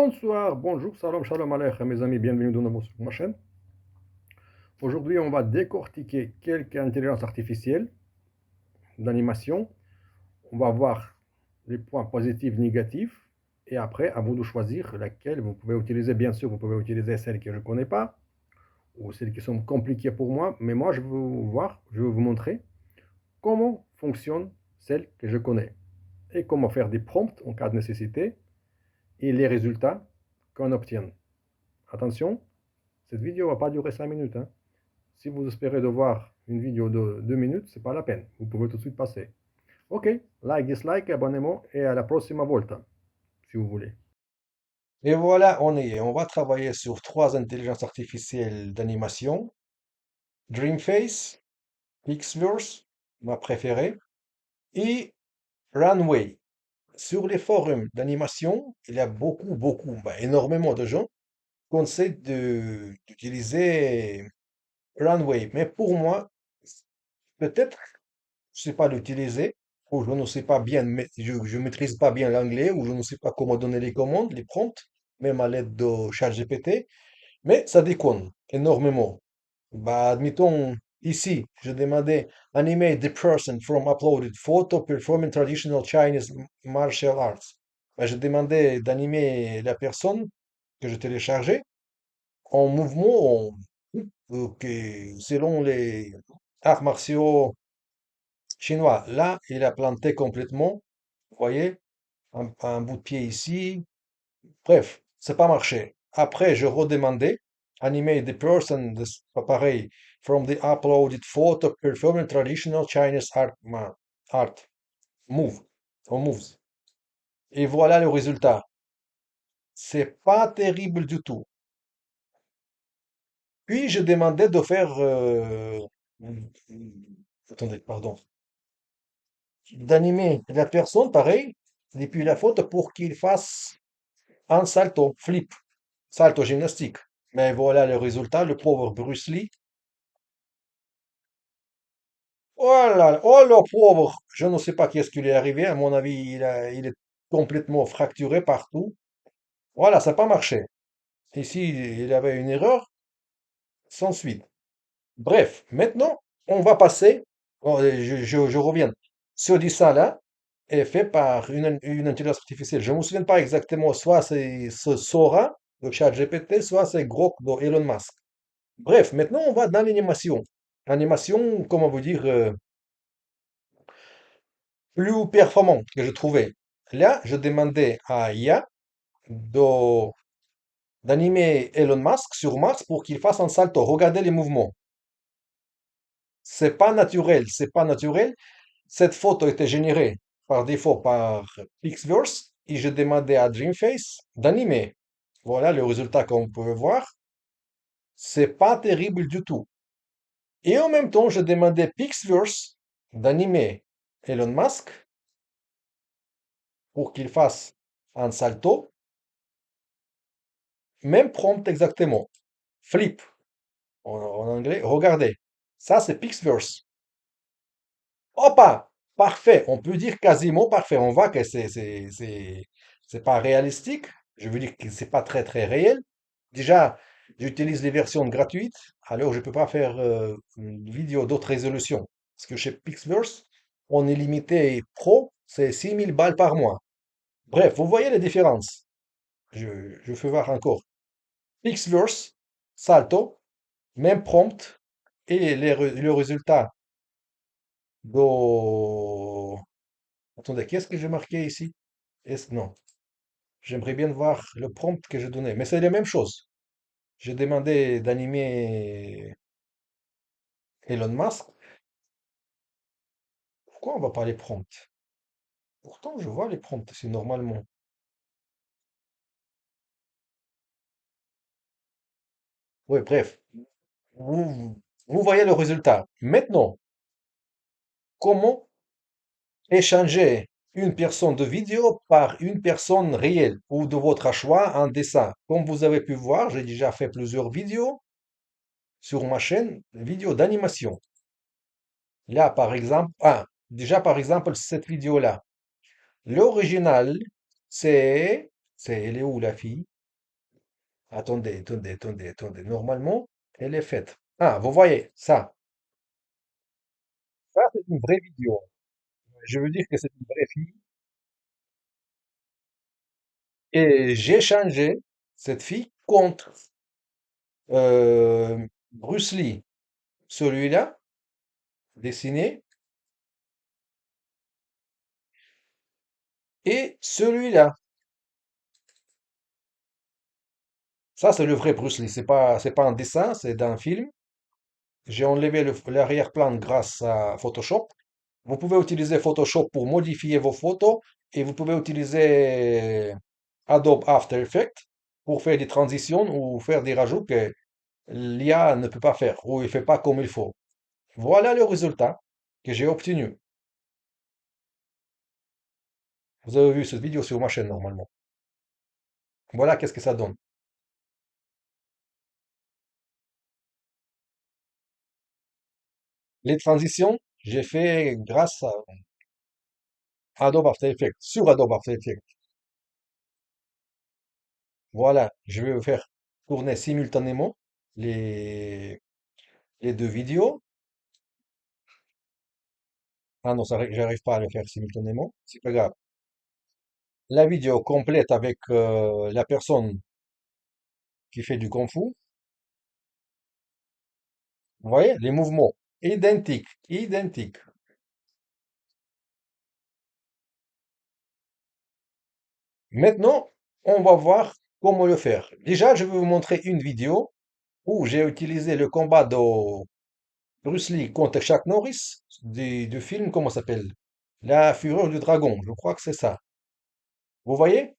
Bonsoir, bonjour, salam, shalom aleichem, mes amis, bienvenue de nouveau sur ma chaîne. Aujourd'hui, on va décortiquer quelques intelligences artificielles d'animation. On va voir les points positifs, négatifs, et après, à vous de choisir laquelle vous pouvez utiliser. Bien sûr, vous pouvez utiliser celles que je ne connais pas, ou celles qui sont compliquées pour moi, mais moi, je vais vous montrer comment fonctionnent celles que je connais, et comment faire des prompts en cas de nécessité, et les résultats qu'on obtient. Attention, cette vidéo ne va pas durer 5 minutes, hein. Si vous espérez de voir une vidéo de 2 minutes, c'est pas la peine. Vous pouvez tout de suite passer. Ok, like, dislike, abonnez-vous et à la prochaine volta, si vous voulez. Et voilà, on y est. On va travailler sur trois intelligences artificielles d'animation. Dreamface, Pixverse, ma préférée, et Runway. Sur les forums d'animation, il y a énormément de gens qui conseillent d'utiliser Runway. Mais pour moi, peut-être je sais pas l'utiliser, ou je ne sais pas bien, je maîtrise pas bien l'anglais, ou je ne sais pas comment donner les commandes, les prompts, même à l'aide de ChatGPT, mais ça déconne énormément. Bah, admettons, ici, je demandais animate the person from uploaded photo performing traditional Chinese martial arts. Bah, je demandais d'animer la personne que je téléchargeais en mouvement, selon les arts martiaux chinois. Là, il a planté complètement. Vous voyez, un bout de pied ici. Bref, c'est pas marché. Après, je redemandais, animate the person, pas pareil, from the uploaded photo, performing traditional Chinese art move, or moves. Et voilà le résultat. C'est pas terrible du tout. Puis, je demandais de faire, attendez, pardon, d'animer la personne, pareil, depuis la photo pour qu'il fasse un salto, flip, salto gymnastique. Mais voilà le résultat, le pauvre Bruce Lee. Voilà, oh le pauvre, je ne sais pas qu'est-ce qui lui est arrivé, à mon avis, il est complètement fracturé partout. Voilà, ça n'a pas marché. Ici, il y avait une erreur sans suite. Bref, maintenant, on va passer, oh, je reviens. Ce dessin-là est fait par une intelligence artificielle. Je ne me souviens pas exactement, soit c'est ce Sora de ChatGPT, soit c'est Grok de Elon Musk. Bref, maintenant on va dans l'animation. Animation, comment vous dire, plus performante que je trouvais. Là, je demandais à IA de- d'animer Elon Musk sur Mars pour qu'il fasse un salto. Regardez les mouvements. C'est pas naturel, c'est pas naturel. Cette photo était générée par défaut par Pixverse et je demandais à Dreamface d'animer. Voilà le résultat qu'on peut voir. C'est pas terrible du tout. Et en même temps, je demandais Pixverse d'animer Elon Musk pour qu'il fasse un salto, même prompt exactement. Flip en anglais. Regardez, ça c'est Pixverse. Opa, parfait. On peut dire quasiment parfait. On voit que c'est pas réalistique. Je veux dire que c'est pas très très réel. Déjà, j'utilise les versions gratuites, alors je peux pas faire une vidéo d'autre résolution. Parce que chez Pixverse, on est limité pro, c'est 6000 balles par mois. Bref, vous voyez les différences. Je fais voir encore. Pixverse, Salto, même prompt, et le résultat do... Attendez, qu'est-ce que j'ai marqué ici? Non, j'aimerais bien voir le prompt que j'ai donné, mais c'est la même chose. J'ai demandé d'animer Elon Musk. Pourquoi on va pas les prompts? Pourtant, je vois les prompts, c'est normalement. Oui, bref, vous voyez le résultat. Maintenant, comment échanger une personne de vidéo par une personne réelle ou de votre choix un dessin? Comme vous avez pu voir, j'ai déjà fait plusieurs vidéos sur ma chaîne, vidéos d'animation. Là, par exemple, déjà par exemple, cette vidéo-là. L'original, c'est, elle est où la fille? Attendez. Normalement, elle est faite. Ah, vous voyez, ça c'est une vraie vidéo. Je veux dire que c'est une vraie fille. Et j'ai changé cette fille contre Bruce Lee. Celui-là, dessiné, et celui-là. Ça, c'est le vrai Bruce Lee. C'est pas un dessin, c'est d'un film. J'ai enlevé l'arrière-plan grâce à Photoshop. Vous pouvez utiliser Photoshop pour modifier vos photos et vous pouvez utiliser Adobe After Effects pour faire des transitions ou faire des rajouts que l'IA ne peut pas faire ou il ne fait pas comme il faut. Voilà le résultat que j'ai obtenu. Vous avez vu cette vidéo sur ma chaîne normalement. Voilà qu'est-ce que ça donne. Les transitions, j'ai fait grâce à Adobe After Effects, sur Adobe After Effects. Voilà, je vais faire tourner simultanément les, les deux vidéos. Ah non, j'arrive pas à le faire simultanément. C'est pas grave. La vidéo complète avec la personne qui fait du kung fu. Vous voyez, les mouvements identiques. Maintenant, on va voir comment le faire. Déjà, je vais vous montrer une vidéo où j'ai utilisé le combat de Bruce Lee contre Chuck Norris du film, comment ça s'appelle? La Fureur du Dragon, je crois que c'est ça. Vous voyez?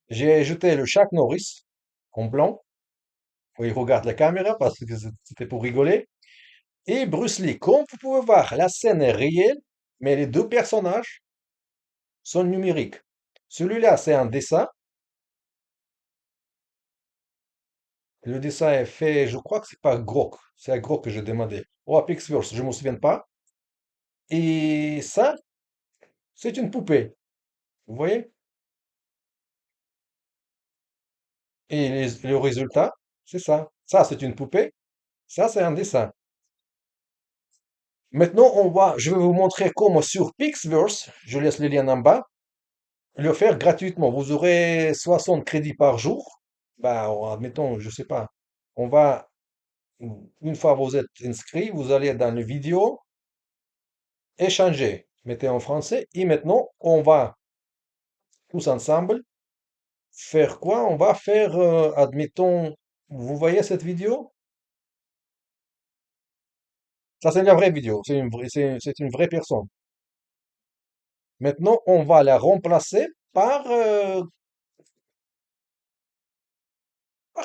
J'ai ajouté le Chuck Norris en blanc. Oui, il regarde la caméra parce que c'était pour rigoler. Et Bruce Lee, comme vous pouvez voir, la scène est réelle, mais les deux personnages sont numériques. Celui-là, c'est un dessin. Le dessin est fait, je crois que c'est pas Grok. C'est à Grok que j'ai demandé. Ou à Pixverse, je ne me souviens pas. Et ça, c'est une poupée. Vous voyez? Et le résultat, c'est ça. Ça, c'est une poupée. Ça, c'est un dessin. Maintenant, je vais vous montrer comment sur Pixverse, je laisse le lien en bas, le faire gratuitement. Vous aurez 60 crédits par jour. Bah, admettons, je sais pas. On va, une fois vous êtes inscrit, vous allez dans les vidéos, échanger. Mettez en français. Et maintenant, on va tous ensemble faire quoi? On va faire, admettons, vous voyez cette vidéo? Ça, c'est la vraie vidéo. C'est une vraie personne. Maintenant, on va la remplacer par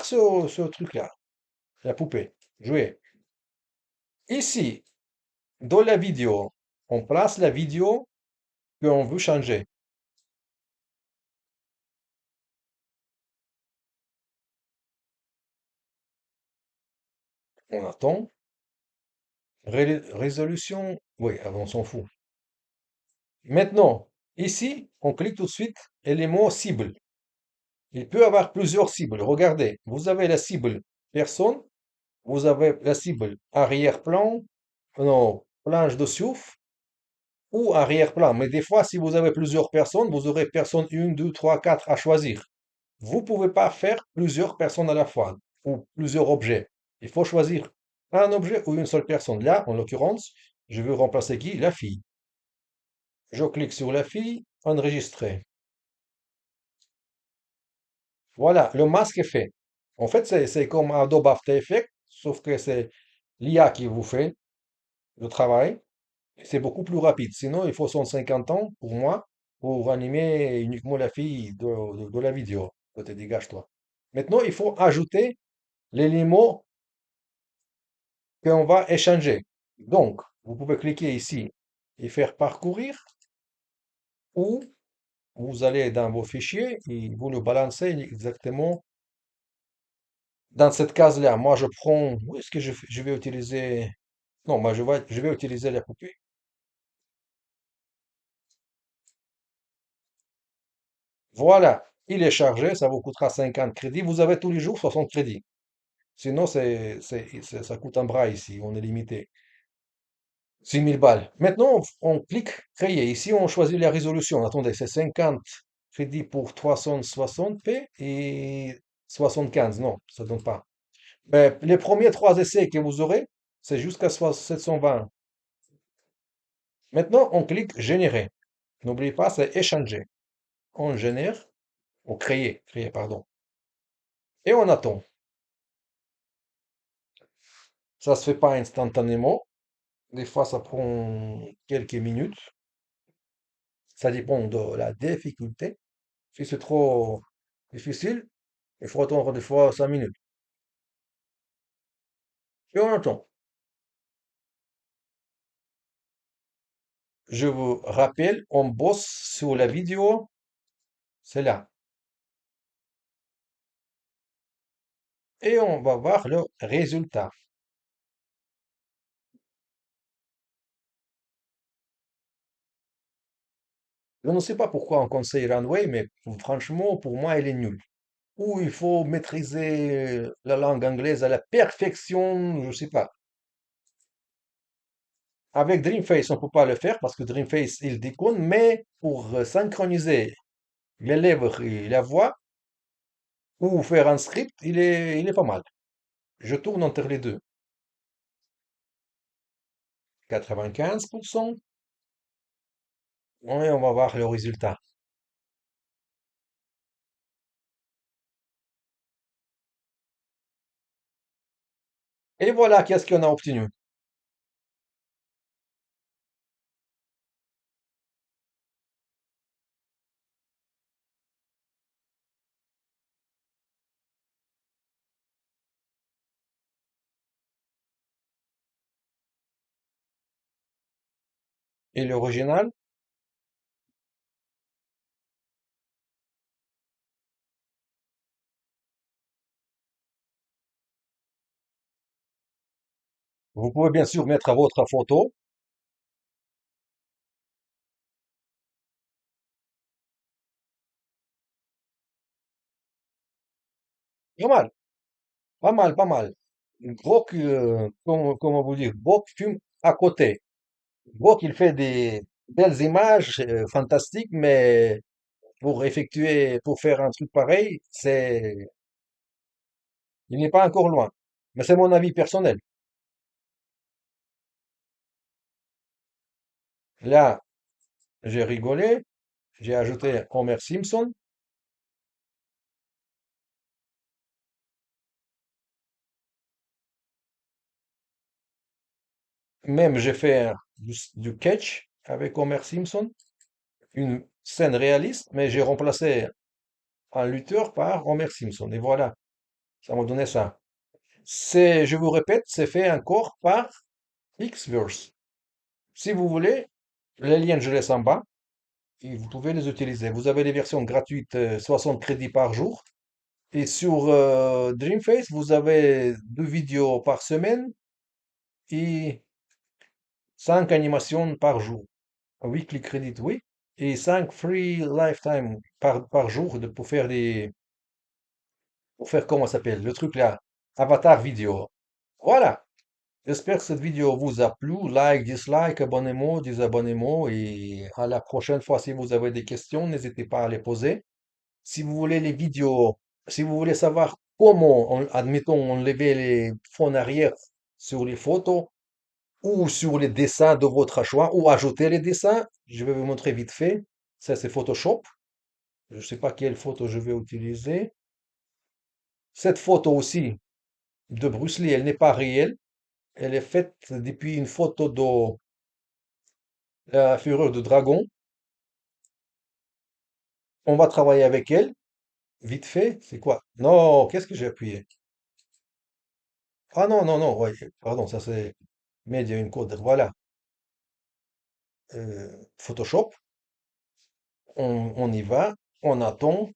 ce truc-là, la poupée. Jouer. Ici, dans la vidéo, on place la vidéo qu'on veut changer. On attend. Résolution, oui, on s'en fout. Maintenant, ici, on clique tout de suite élément cible. Il peut y avoir plusieurs cibles. Regardez, vous avez la cible personne, vous avez la cible arrière-plan, non, planche de souffle ou arrière-plan. Mais des fois, si vous avez plusieurs personnes, vous aurez personne 1, 2, 3, 4 à choisir. Vous pouvez pas faire plusieurs personnes à la fois ou plusieurs objets. Il faut choisir un objet ou une seule personne. Là, en l'occurrence, je veux remplacer qui? La fille. Je clique sur la fille, enregistrer. Voilà, le masque est fait. En fait, c'est comme Adobe After Effects, sauf que c'est l'IA qui vous fait le travail. C'est beaucoup plus rapide. Sinon, il faut 150 ans pour moi pour animer uniquement la fille de la vidéo. Toi, dégage-toi. Maintenant, il faut ajouter l'élément qu'on va échanger. Donc, vous pouvez cliquer ici et faire parcourir ou vous allez dans vos fichiers et vous le balancez exactement dans cette case-là. Moi, je prends, où est-ce que je vais utiliser? Non, moi, je vais utiliser la poupée. Voilà. Il est chargé, ça vous coûtera 50 crédits. Vous avez tous les jours 60 crédits. Sinon, ça coûte un bras ici, on est limité. 6 000 balles. Maintenant, on clique créer. Ici, on choisit la résolution. Attendez, c'est 50 crédits pour 360p et 75. Non, ça ne donne pas. Mais les premiers trois essais que vous aurez, c'est jusqu'à 720. Maintenant, on clique générer. N'oubliez pas, c'est échanger. On génère, ou créer, pardon. Et on attend. Ça se fait pas instantanément. Des fois, ça prend quelques minutes. Ça dépend de la difficulté. Si c'est trop difficile, il faut attendre des fois 5 minutes. Et on attend. Je vous rappelle, on bosse sur la vidéo. C'est là. Et on va voir le résultat. Je ne sais pas pourquoi on conseille Runway, mais franchement, pour moi, elle est nulle. Ou il faut maîtriser la langue anglaise à la perfection, je sais pas. Avec Dreamface, on peut pas le faire parce que Dreamface, il déconne, mais pour synchroniser les lèvres et la voix, ou faire un script, il est pas mal. Je tourne entre les deux. 95%. Et on va voir le résultat. Et voilà, qu'est-ce qu'on a obtenu. Et l'original, vous pouvez bien sûr mettre votre photo. Pas mal, pas mal, pas mal. Grok, comment vous dire, Grok fume à côté. Grok, il fait des belles images fantastiques, mais pour faire un truc pareil, il n'est pas encore loin. Mais c'est mon avis personnel. Là, j'ai rigolé, j'ai ajouté Homer Simpson, même j'ai fait du catch avec Homer Simpson, une scène réaliste, mais j'ai remplacé un lutteur par Homer Simpson. Et voilà, ça m'a donné ça. Je vous répète, c'est fait encore par Xverse. Si vous voulez, les liens je laisse en bas et vous pouvez les utiliser. Vous avez les versions gratuites, 60 crédits par jour. Et sur Dreamface, vous avez 2 vidéos par semaine et 5 animations par jour. Weekly credit, oui. Et 5 free lifetime par jour pour faire comment ça s'appelle, le truc là, avatar vidéo. Voilà. J'espère que cette vidéo vous a plu. Like, dislike, abonnez-moi, désabonnez-moi. Et à la prochaine fois, si vous avez des questions, n'hésitez pas à les poser. Si vous voulez les vidéos, si vous voulez savoir comment, admettons, enlever les fonds arrière sur les photos ou sur les dessins de votre choix ou ajouter les dessins, je vais vous montrer vite fait. Ça, c'est Photoshop. Je ne sais pas quelle photo je vais utiliser. Cette photo aussi de Bruce Lee, elle n'est pas réelle. Elle est faite depuis une photo de la fureur de dragon. On va travailler avec elle. Vite fait. C'est quoi? Non, qu'est-ce que j'ai appuyé? Ah non, non, non, ouais, pardon, ça c'est Media Encoder. Voilà. Photoshop. On y va. On attend.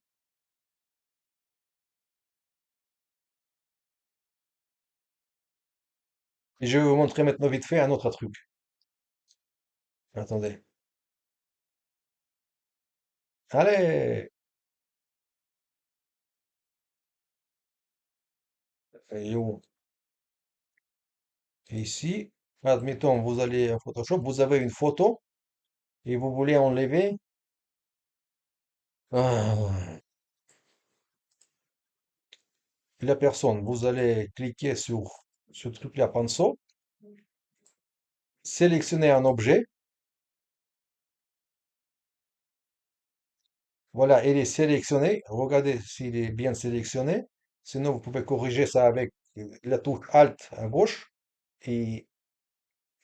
Et je vais vous montrer maintenant vite fait un autre truc. Attendez. Allez! Et où? Ici, admettons, vous allez à Photoshop, vous avez une photo et vous voulez enlever ah, la personne. Vous allez cliquer sur ce truc-là, pinceau, sélectionner un objet. Voilà, il est sélectionné. Regardez s'il est bien sélectionné. Sinon, vous pouvez corriger ça avec la touche Alt à gauche et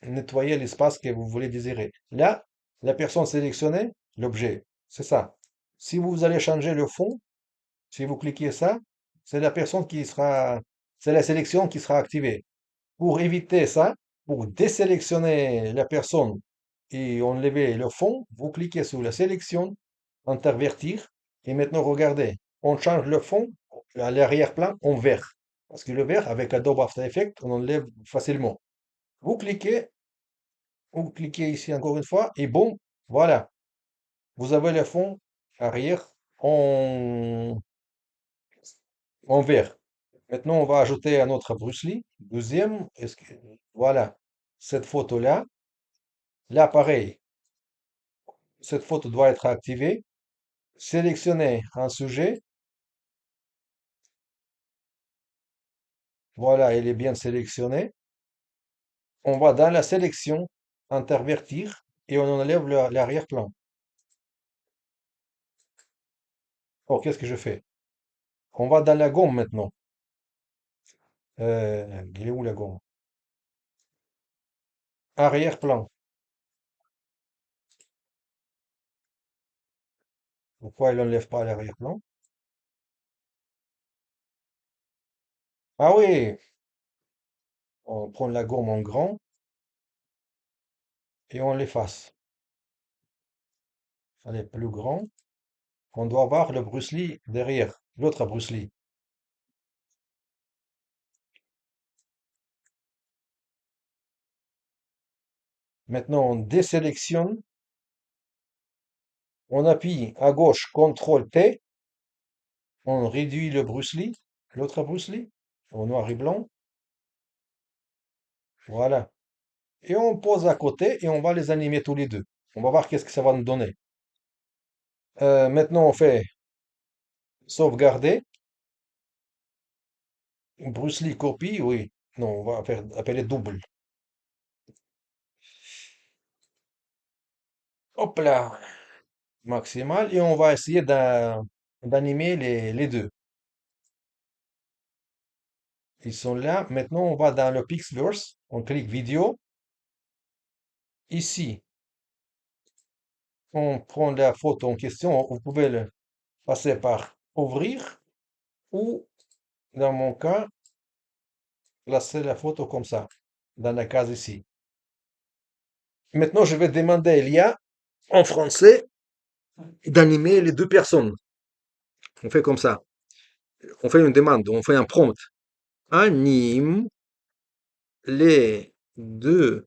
nettoyer l'espace que vous voulez désirer. Là, la personne sélectionnée, l'objet, c'est ça. Si vous allez changer le fond, si vous cliquez ça, c'est la personne qui sera, c'est la sélection qui sera activée. Pour éviter ça, pour désélectionner la personne et enlever le fond, vous cliquez sur la sélection, intervertir, et maintenant regardez, on change le fond à l'arrière-plan en vert. Parce que le vert, avec Adobe After Effects, on enlève facilement. Vous cliquez, vous cliquez ici encore une fois, et bon, voilà, vous avez le fond arrière en vert. Maintenant, on va ajouter un autre Bruce Lee. Deuxième, voilà, cette photo-là. Là, pareil, cette photo doit être activée. Sélectionnez un sujet. Voilà, il est bien sélectionné. On va dans la sélection, intervertir, et on enlève l'arrière-plan. Oh, qu'est-ce que je fais? On va dans la gomme maintenant. Il est où la gomme? Arrière-plan. Pourquoi il n'enlève pas l'arrière-plan? Ah oui, on prend la gomme en grand et on l'efface. Elle est plus grand. On doit voir le Bruce Lee derrière, l'autre Bruce Lee. Maintenant, on désélectionne, on appuie à gauche CTRL T, on réduit le Bruce Lee, l'autre Bruce Lee, au noir et blanc. Voilà. Et on pose à côté et on va les animer tous les deux. On va voir qu'est-ce que ça va nous donner. Maintenant, on fait sauvegarder. Bruce Lee copie, oui. Non, on va faire appeler double. Hop là, maximal. Et on va essayer d'animer les deux. Ils sont là. Maintenant, on va dans le Pixverse. On clique vidéo. Ici, on prend la photo en question. Vous pouvez le passer par ouvrir ou, dans mon cas, placer la photo comme ça, dans la case ici. Maintenant, je vais demander à l'IA en français d'animer les deux personnes. On fait comme ça. On fait une demande, on fait un prompt. Anime les deux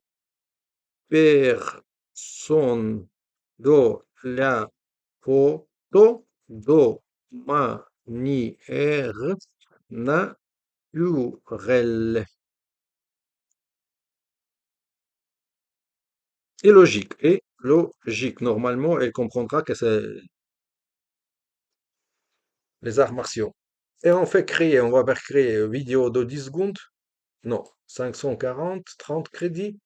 personnes de la photo de manière naturelle et logique. Et logique. Normalement, elle comprendra que c'est les arts martiaux. Et on fait créer, on va faire créer une vidéo de 10 secondes. Non, 540, 30 crédits,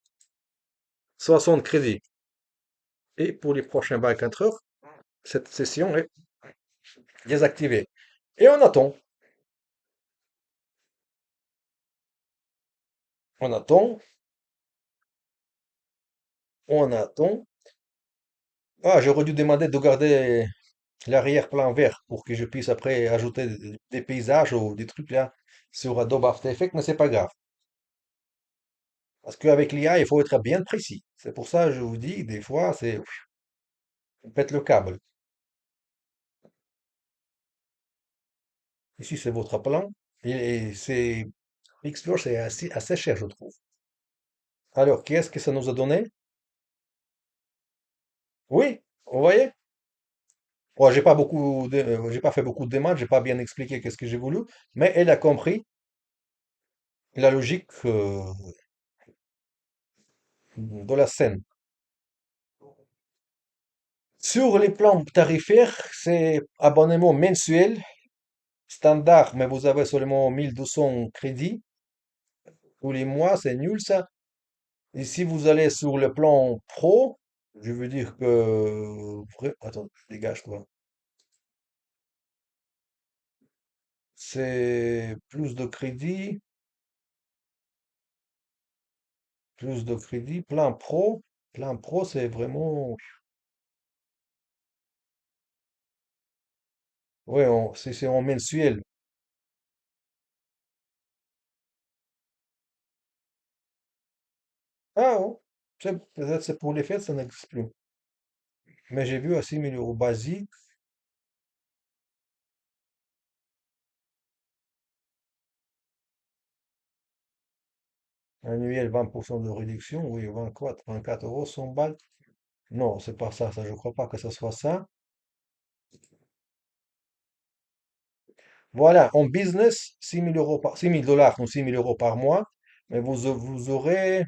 60 crédits. Et pour les prochains 24 heures, cette session est désactivée. Et on attend, on attend. Ah, j'aurais dû demander de garder l'arrière-plan vert pour que je puisse après ajouter des paysages ou des trucs là sur Adobe After Effects, mais c'est pas grave. Parce qu'avec l'IA, il faut être bien précis. C'est pour ça que je vous dis, des fois, c'est pète le câble. Ici, c'est votre plan. Et c'est Explore, c'est assez cher, je trouve. Alors, qu'est-ce que ça nous a donné? Oui, vous voyez? Bon, j'ai pas fait beaucoup de demandes, j'ai pas bien expliqué qu'est-ce que j'ai voulu, mais elle a compris. la logique de la scène. Sur les plans tarifaires, c'est abonnement mensuel, standard, mais vous avez seulement 1200 crédits tous les mois, c'est nul ça. Et si vous allez sur le plan pro, je veux dire que... Attends, dégage-toi. C'est plus de crédit, plein pro. Plein pro, c'est vraiment... Ouais, c'est en mensuel. Ah, oh, peut-être c'est pour les fêtes, ça n'existe plus. Mais j'ai vu à 6 000 € basique, annuel 20% de réduction, oui, 24 € 100 balles. Non, c'est pas ça, je crois pas que ce soit ça. Voilà, en business, 6 000 € 6 000 $ ou 6 000 € par mois, mais vous aurez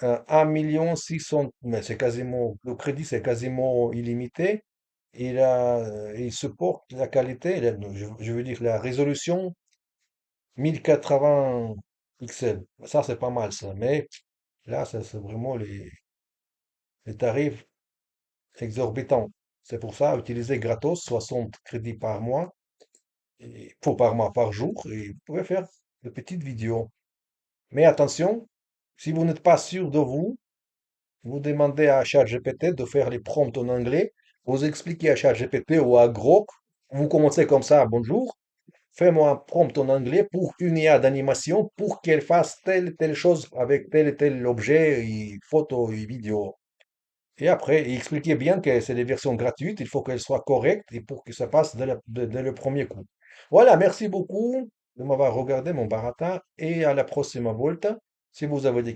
1 600 000, mais c'est quasiment, le crédit c'est quasiment illimité. Il supporte la qualité, je veux dire la résolution 1080 pixels. Ça c'est pas mal ça, mais là c'est vraiment les tarifs exorbitants. C'est pour ça, utiliser gratos 60 crédits par mois, par mois, par jour, et vous pouvez faire de petites vidéos. Mais attention, si vous n'êtes pas sûr de vous, vous demandez à ChatGPT de faire les prompts en anglais. Vous expliquez à ChatGPT ou à Grok. Vous commencez comme ça, bonjour. Fais-moi un prompt en anglais pour une IA d'animation pour qu'elle fasse telle et telle chose avec tel et tel objet, et photo et vidéo. Et après, expliquez bien que c'est des versions gratuites, il faut qu'elles soient correctes et pour que ça passe dès le premier coup. Voilà, merci beaucoup de m'avoir regardé mon baratin et à la prochaine volta. Si vous avez des